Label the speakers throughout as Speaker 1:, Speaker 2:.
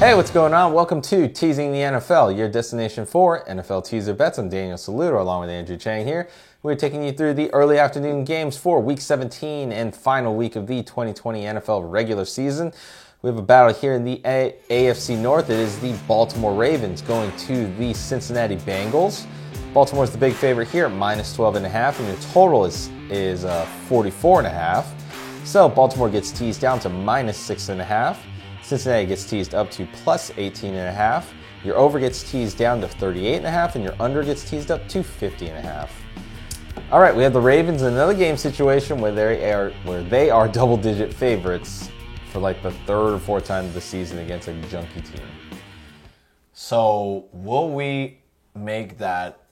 Speaker 1: Hey, what's going on? Welcome to Teasing the NFL, your destination for NFL teaser bets. I'm Daniel Saluto along with Andrew Chang here. We're taking you through the early afternoon games for Week 17 and final week of the 2020 NFL regular season. We have a battle here in the AFC North. It is the Baltimore Ravens going to the Cincinnati Bengals. Baltimore's the big favorite here at minus 12.5, and your total is 44.5. So Baltimore gets teased down to minus 6.5. Cincinnati gets teased up to plus 18.5. Your over gets teased down to 38.5, and your under gets teased up to 50.5. All right, we have the Ravens in another game situation where they are double-digit favorites for like the third or fourth time of the season against a junky team.
Speaker 2: So will we make that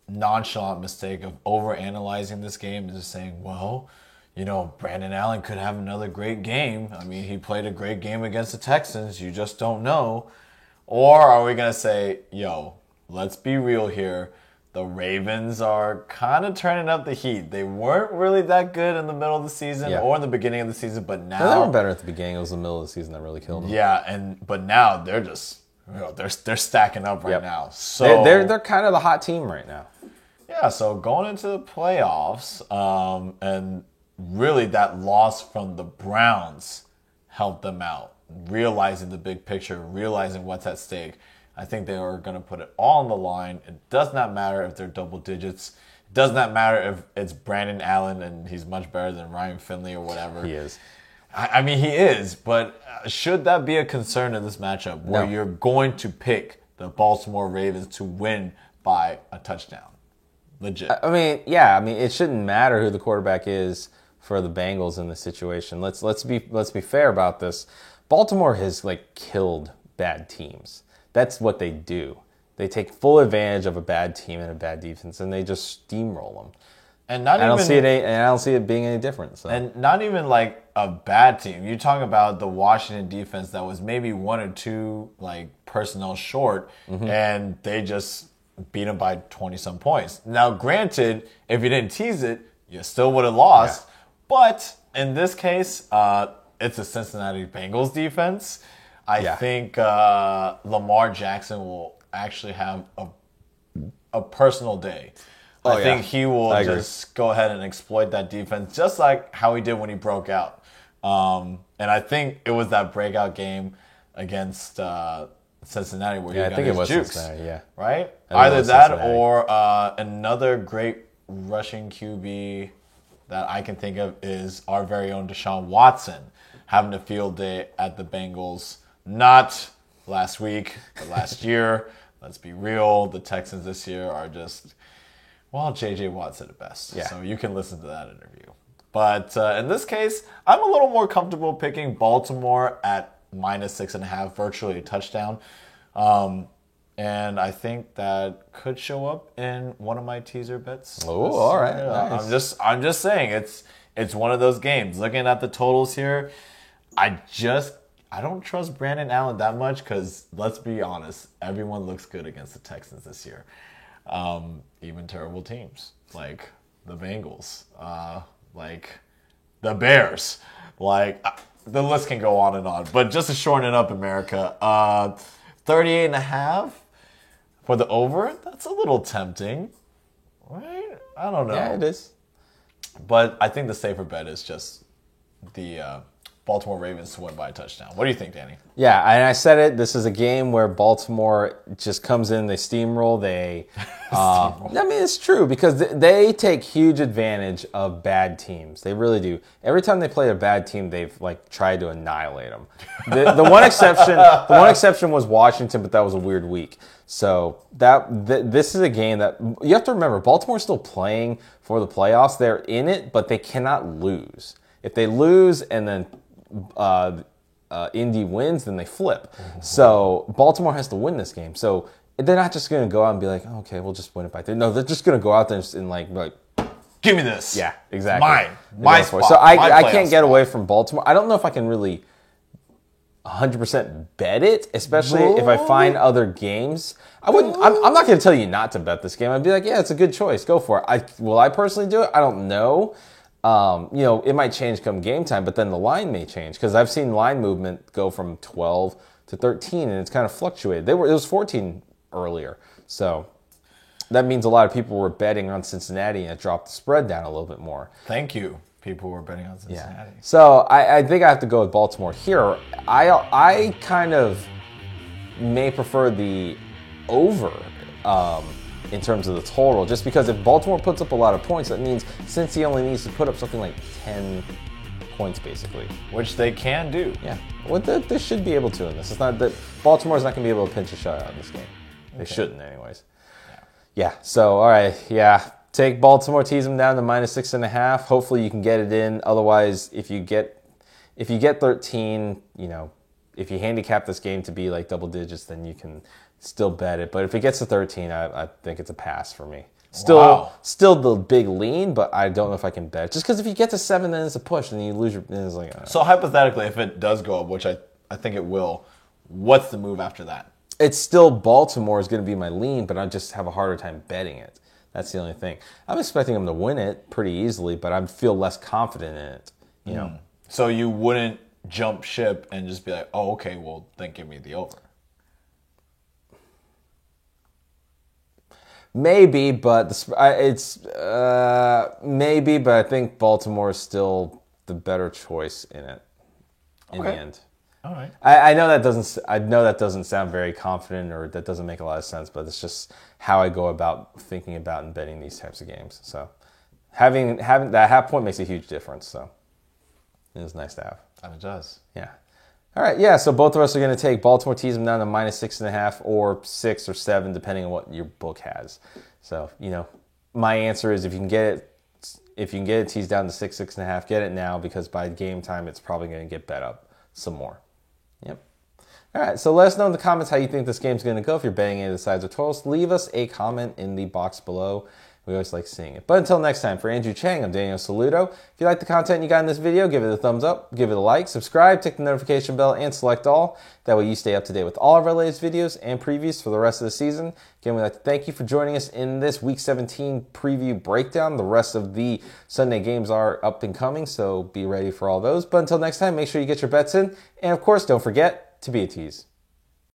Speaker 2: nonchalant mistake of overanalyzing this game and just saying, well, you know, Brandon Allen could have another great game. I mean, he played a great game against the Texans. You just don't know. Or are we going to say, yo, let's be real here. The Ravens are kind of turning up the heat. They weren't really that good in the middle of the season or in the beginning of the season, but now...
Speaker 1: They were better at the beginning. It was the middle of the season that really killed them.
Speaker 2: Yeah, but now they're just... You know, they're stacking up right now. So
Speaker 1: they're kind of the hot team right now.
Speaker 2: Yeah, so going into the playoffs, and really that loss from the Browns helped them out, realizing the big picture, realizing what's at stake. I think they are going to put it all on the line. It does not matter if they're double digits. It does not matter if it's Brandon Allen and he's much better than Ryan Finley or whatever.
Speaker 1: He is.
Speaker 2: I mean, he is, but should that be a concern in this matchup where you're going to pick the Baltimore Ravens to win by a touchdown? Legit.
Speaker 1: I mean, yeah. I mean, it shouldn't matter who the quarterback is for the Bengals in this situation. Let's be fair about this. Baltimore has killed bad teams. That's what they do. They take full advantage of a bad team and a bad defense, and they just steamroll them. And I don't see it being any different. So.
Speaker 2: And not even like a bad team. You talk about the Washington defense that was maybe one or two personnel short, and they just beat them by 20-some points. Now, granted, if you didn't tease it, you still would have lost. Yeah. But in this case, it's a Cincinnati Bengals defense. I think Lamar Jackson will actually have a personal day. I think he will just go ahead and exploit that defense, just like how he did when he broke out. And I think it was that breakout game against Cincinnati where he got his jukes. Right? Either that or another great rushing QB that I can think of is our very own Deshaun Watson having a field day at the Bengals. Not last week, but last year. Let's be real. The Texans this year are just, well, J.J. Watt said it best. Yeah. So you can listen to that interview. But in this case, I'm a little more comfortable picking Baltimore at minus 6.5, virtually a touchdown. And I think that could show up in one of my teaser bets.
Speaker 1: Oh, all right. Nice.
Speaker 2: I'm just saying it's one of those games. Looking at the totals here, I don't trust Brandon Allen that much because, let's be honest, everyone looks good against the Texans this year. Even terrible teams like the Bengals, like the Bears. The list can go on and on. But just to shorten it up, America, 38.5 for the over, that's a little tempting, right? I don't know.
Speaker 1: Yeah, it is.
Speaker 2: But I think the safer bet is just the Baltimore Ravens to win by a touchdown. What do you think, Danny?
Speaker 1: Yeah, and I said it. This is a game where Baltimore just comes in, they steamroll. I mean, it's true because they take huge advantage of bad teams. They really do. Every time they play a bad team, they've tried to annihilate them. The one exception was Washington, but that was a weird week. So this is a game that you have to remember. Baltimore's still playing for the playoffs. They're in it, but they cannot lose. If they lose and then Indy wins, then they flip. So Baltimore has to win this game. So they're not just going to go out and be like, oh, okay, we'll just win it by 3. No, they're just going to go out there and like,
Speaker 2: give me this.
Speaker 1: Yeah, exactly.
Speaker 2: My spot.
Speaker 1: So I can't get away from Baltimore. I don't know if I can really 100% bet it, especially if I find other games. I'm not going to tell you not to bet this game. I'd be like, yeah, it's a good choice. Go for it. Will I personally do it? I don't know. It might change come game time, but then the line may change because I've seen line movement go from 12 to 13, and it's kind of fluctuated. It was 14 earlier, so that means a lot of people were betting on Cincinnati, and it dropped the spread down a little bit more.
Speaker 2: Thank you. People were betting on Cincinnati.
Speaker 1: Yeah. So I think I have to go with Baltimore here. I kind of may prefer the over in terms of the total, just because if Baltimore puts up a lot of points, that means Cincy only needs to put up something like 10 points, basically.
Speaker 2: Which they can do.
Speaker 1: Yeah. Well, they should be able to in this. It's not that Baltimore's not going to be able to pinch a shutout in this game. They shouldn't, anyways. Yeah. So, all right. Yeah. Take Baltimore, tease them down to -6.5. Hopefully you can get it in. Otherwise, if you get 13, if you handicap this game to be like double digits, then you can still bet it. But if it gets to 13, I think it's a pass for me. Still the big lean, but I don't know if I can bet. Just because if you get to 7, then it's a push, and then you lose your. Then it's like.
Speaker 2: So hypothetically, if it does go up, which I think it will, what's the move after that?
Speaker 1: It's still Baltimore is going to be my lean, but I just have a harder time betting it. That's the only thing. I'm expecting them to win it pretty easily, but I feel less confident in it. You know.
Speaker 2: So you wouldn't jump ship and just be like, oh, okay, well, then give me the over.
Speaker 1: Maybe, but maybe, but I think Baltimore is still the better choice in it. In the end.
Speaker 2: All right.
Speaker 1: I know that doesn't sound very confident, or that doesn't make a lot of sense, but it's just how I go about thinking about and betting these types of games. So having that half point makes a huge difference. So it is nice to have.
Speaker 2: And it does.
Speaker 1: Yeah. All right. Yeah. So both of us are going to take Baltimore, tease them down to -6.5 or 6 or 7, depending on what your book has. So my answer is if you can get it teased down to 6, 6.5, get it now, because by game time it's probably going to get bet up some more. Yep. All right, so let us know in the comments how you think this game's going to go. If you're betting any of the sides or totals, leave us a comment in the box below. We always like seeing it. But until next time, for Andrew Chang, I'm Daniel Saluto. If you like the content you got in this video, give it a thumbs up, give it a like, subscribe, tick the notification bell, and select all. That way you stay up to date with all of our latest videos and previews for the rest of the season. Again, we'd like to thank you for joining us in this Week 17 preview breakdown. The rest of the Sunday games are up and coming, so be ready for all those. But until next time, make sure you get your bets in. And of course, don't forget to be a tease.